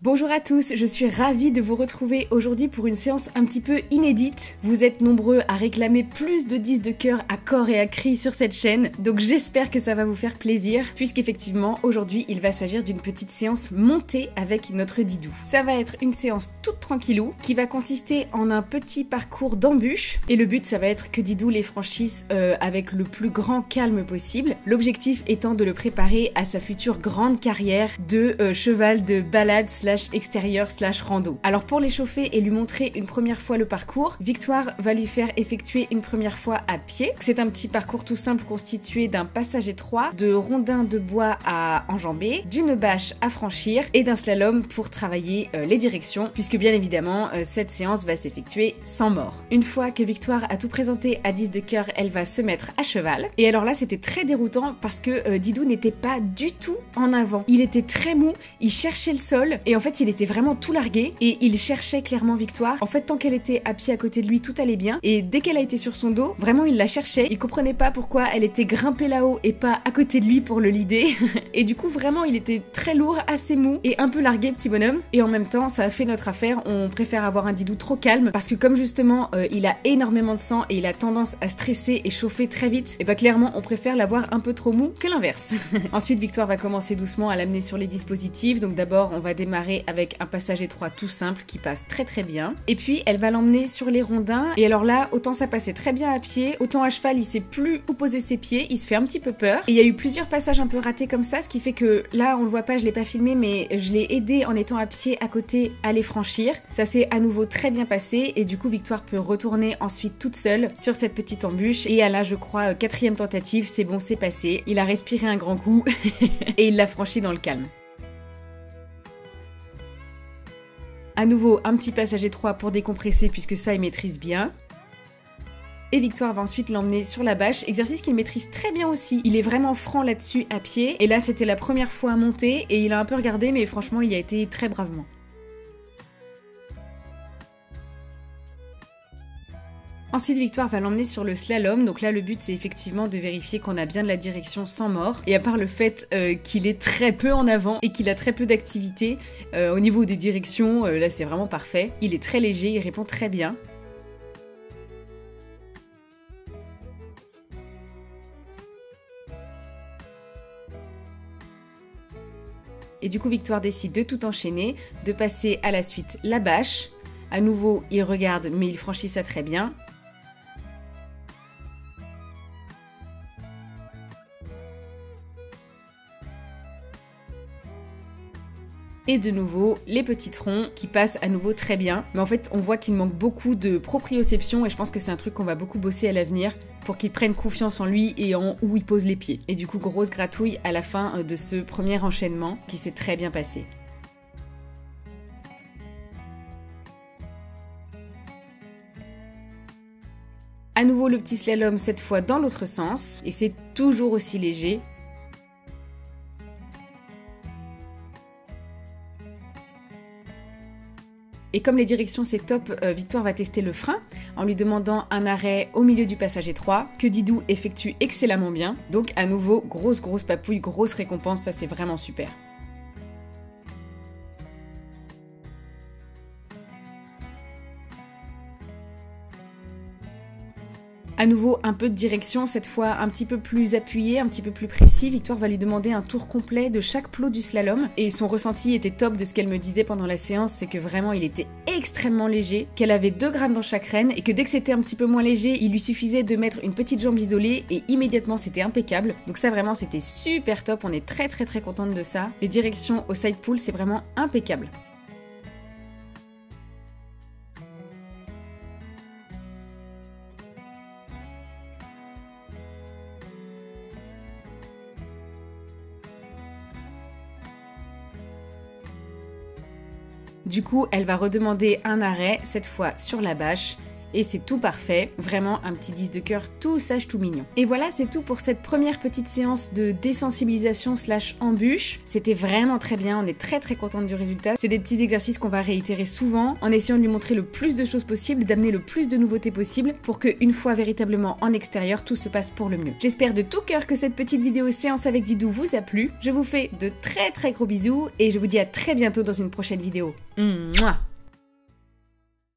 Bonjour à tous, je suis ravie de vous retrouver aujourd'hui pour une séance un petit peu inédite. Vous êtes nombreux à réclamer plus de 10 de cœur à corps et à cri sur cette chaîne, donc j'espère que ça va vous faire plaisir, puisqu'effectivement aujourd'hui il va s'agir d'une petite séance montée avec notre Didou. Ça va être une séance toute tranquillou, qui va consister en un petit parcours d'embûches, et le but ça va être que Didou les franchisse avec le plus grand calme possible, l'objectif étant de le préparer à sa future grande carrière de cheval de balade extérieur rando. Alors pour l'échauffer et lui montrer une première fois le parcours, Victoire va lui faire effectuer une première fois à pied. C'est un petit parcours tout simple constitué d'un passage étroit, de rondins de bois à enjamber, d'une bâche à franchir et d'un slalom pour travailler les directions, puisque bien évidemment cette séance va s'effectuer sans mort. Une fois que Victoire a tout présenté à 10 de cœur, elle va se mettre à cheval. Et alors là c'était très déroutant parce que Didou n'était pas du tout en avant. Il était très mou, il cherchait le sol et en fait il était vraiment tout largué et il cherchait clairement Victoire. En fait tant qu'elle était à pied à côté de lui tout allait bien et dès qu'elle a été sur son dos vraiment il la cherchait, il comprenait pas pourquoi elle était grimpée là-haut et pas à côté de lui pour le leader et du coup vraiment il était très lourd, assez mou et un peu largué petit bonhomme et en même temps ça a fait notre affaire. On préfère avoir un Didou trop calme parce que comme justement il a énormément de sang et il a tendance à stresser et chauffer très vite, et bah clairement on préfère l'avoir un peu trop mou que l'inverse. Ensuite Victoire va commencer doucement à l'amener sur les dispositifs, donc d'abord on va démarrer avec un passage étroit tout simple qui passe très très bien. Et puis elle va l'emmener sur les rondins. Et alors là, autant ça passait très bien à pied, autant à cheval il sait plus où poser ses pieds, il se fait un petit peu peur. Et il y a eu plusieurs passages un peu ratés comme ça, ce qui fait que là on le voit pas, je l'ai pas filmé, mais je l'ai aidé en étant à pied à côté à les franchir. Ça s'est à nouveau très bien passé et du coup Victoire peut retourner ensuite toute seule sur cette petite embûche. Et à la je crois quatrième tentative, c'est bon, c'est passé. Il a respiré un grand coup et il l'a franchi dans le calme. À nouveau, un petit passage étroit pour décompresser puisque ça, il maîtrise bien. Et Victoire va ensuite l'emmener sur la bâche, exercice qu'il maîtrise très bien aussi. Il est vraiment franc là-dessus à pied. Et là, c'était la première fois à monter et il a un peu regardé, mais franchement, il y a été très bravement. Ensuite, Victoire va l'emmener sur le slalom. Donc là, le but, c'est effectivement de vérifier qu'on a bien de la direction sans mort. Et à part le fait qu'il est très peu en avant et qu'il a très peu d'activité, au niveau des directions, là, c'est vraiment parfait. Il est très léger, il répond très bien. Et du coup, Victoire décide de tout enchaîner, de passer à la suite la bâche. À nouveau, il regarde, mais il franchit ça très bien. Et de nouveau, les petits troncs qui passent à nouveau très bien. Mais en fait, on voit qu'il manque beaucoup de proprioception et je pense que c'est un truc qu'on va beaucoup bosser à l'avenir pour qu'il prenne confiance en lui et en où il pose les pieds. Et du coup, grosse gratouille à la fin de ce premier enchaînement qui s'est très bien passé. À nouveau le petit slalom, cette fois dans l'autre sens, et c'est toujours aussi léger. Et comme les directions c'est top, Victoire va tester le frein en lui demandant un arrêt au milieu du passage étroit que Didou effectue excellemment bien. Donc à nouveau, grosse papouille, grosse récompense, ça c'est vraiment super. À nouveau, un peu de direction, cette fois un petit peu plus appuyé, un petit peu plus précis. Victoire va lui demander un tour complet de chaque plot du slalom. Et son ressenti était top de ce qu'elle me disait pendant la séance, c'est que vraiment il était extrêmement léger, qu'elle avait 2 grammes dans chaque reine et que dès que c'était un petit peu moins léger, il lui suffisait de mettre une petite jambe isolée et immédiatement c'était impeccable. Donc ça vraiment c'était super top, on est très contente de ça. Les directions au side pull, c'est vraiment impeccable. Du coup, elle va redemander un arrêt, cette fois sur la bâche, et c'est tout parfait. Vraiment un petit 10 de cœur tout sage, tout mignon. Et voilà, c'est tout pour cette première petite séance de désensibilisation / embûche. C'était vraiment très bien, on est très contente du résultat. C'est des petits exercices qu'on va réitérer souvent en essayant de lui montrer le plus de choses possible, d'amener le plus de nouveautés possible pour qu'une fois véritablement en extérieur, tout se passe pour le mieux. J'espère de tout cœur que cette petite vidéo séance avec Didou vous a plu. Je vous fais de très gros bisous et je vous dis à très bientôt dans une prochaine vidéo. Mouah.